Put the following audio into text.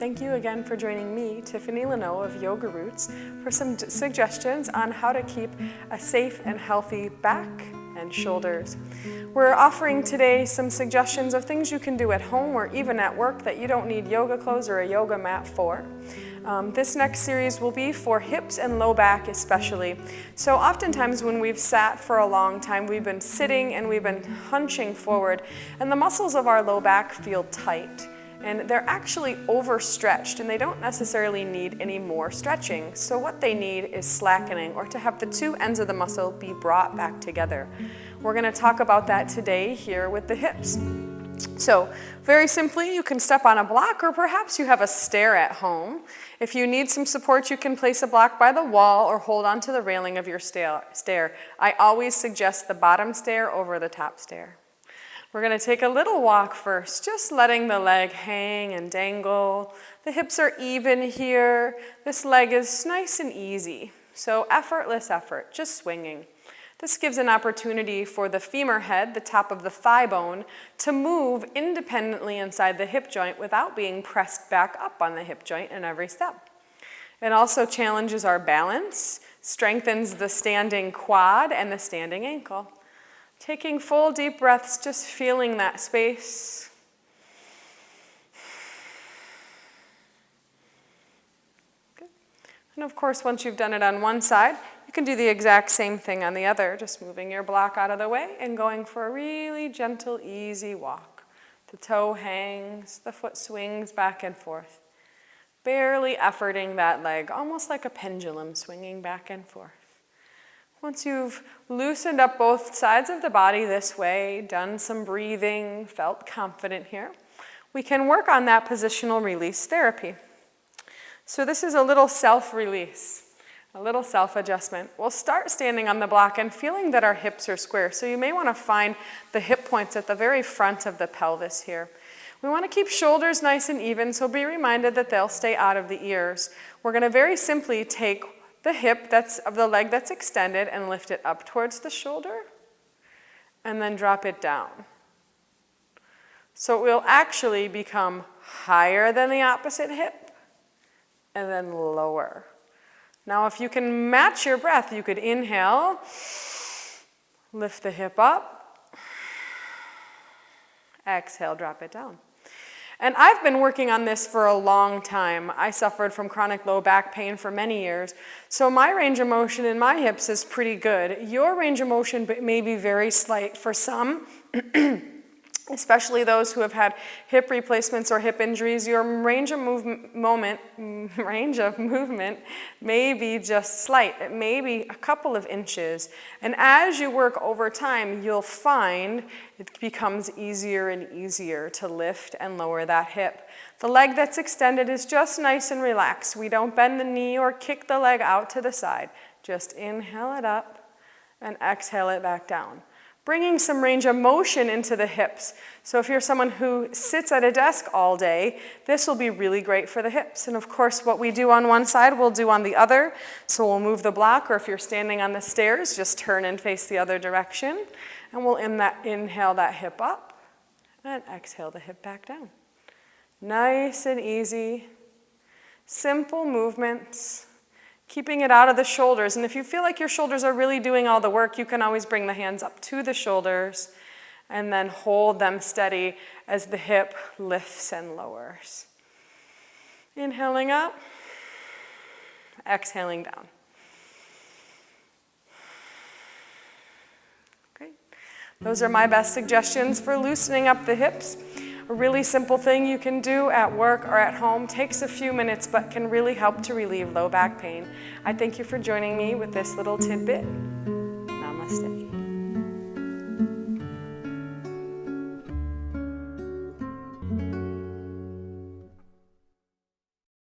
Thank you again for joining me, Tiffany Lenau of Yoga Roots, for some suggestions on how to keep a safe and healthy back and shoulders. We're offering today some suggestions of things you can do at home or even at work that you don't need yoga clothes or a yoga mat for. This next series will be for hips and low back especially. So oftentimes when we've sat for a long time, we've been sitting and we've been hunching forward, and the muscles of our low back feel tight. And they're actually overstretched, and they don't necessarily need any more stretching. So what they need is slackening, or to have the two ends of the muscle be brought back together. We're going to talk about that today here with the hips. So very simply, you can step on a block, or perhaps you have a stair at home. If you need some support, you can place a block by the wall or hold onto the railing of your stair. I always suggest the bottom stair over the top stair. We're going to take a little walk first, just letting the leg hang and dangle. The hips are even here. This leg is nice and easy. So effortless effort, just swinging. This gives an opportunity for the femur head, the top of the thigh bone, to move independently inside the hip joint without being pressed back up on the hip joint in every step. It also challenges our balance, strengthens the standing quad and the standing ankle. Taking full deep breaths, just feeling that space. Good. And of course, once you've done it on one side, you can do the exact same thing on the other, just moving your block out of the way and going for a really gentle, easy walk. The toe hangs, the foot swings back and forth. Barely efforting that leg, almost like a pendulum swinging back and forth. Once you've loosened up both sides of the body this way, done some breathing, felt confident here, we can work on that positional release therapy. So this is a little self-release, a little self-adjustment. We'll start standing on the block and feeling that our hips are square. So you may want to find the hip points at the very front of the pelvis here. We want to keep shoulders nice and even, so be reminded that they'll stay out of the ears. We're going to very simply take the hip of the leg that's extended and lift it up towards the shoulder and then drop it down. So it will actually become higher than the opposite hip and then lower. Now if you can match your breath, you could inhale, lift the hip up, exhale, drop it down. And I've been working on this for a long time. I suffered from chronic low back pain for many years, so my range of motion in my hips is pretty good. Your range of motion may be very slight for some, especially those who have had hip replacements or hip injuries. Your range of movement may be just slight. It may be a couple of inches. And as you work over time, you'll find it becomes easier and easier to lift and lower that hip. The leg that's extended is just nice and relaxed. We don't bend the knee or kick the leg out to the side. Just inhale it up and exhale it back down. Bringing some range of motion into the hips. So if you're someone who sits at a desk all day, this will be really great for the hips. And of course, what we do on one side, we'll do on the other. So we'll move the block, or if you're standing on the stairs, just turn and face the other direction. And we'll inhale that hip up and exhale the hip back down. Nice and easy, simple movements. Keeping it out of the shoulders. And if you feel like your shoulders are really doing all the work, you can always bring the hands up to the shoulders and then hold them steady as the hip lifts and lowers. Inhaling up, exhaling down. Great. Those are my best suggestions for loosening up the hips. A really simple thing you can do at work or at home, takes a few minutes but can really help to relieve low back pain. I thank you for joining me with this little tidbit. Namaste.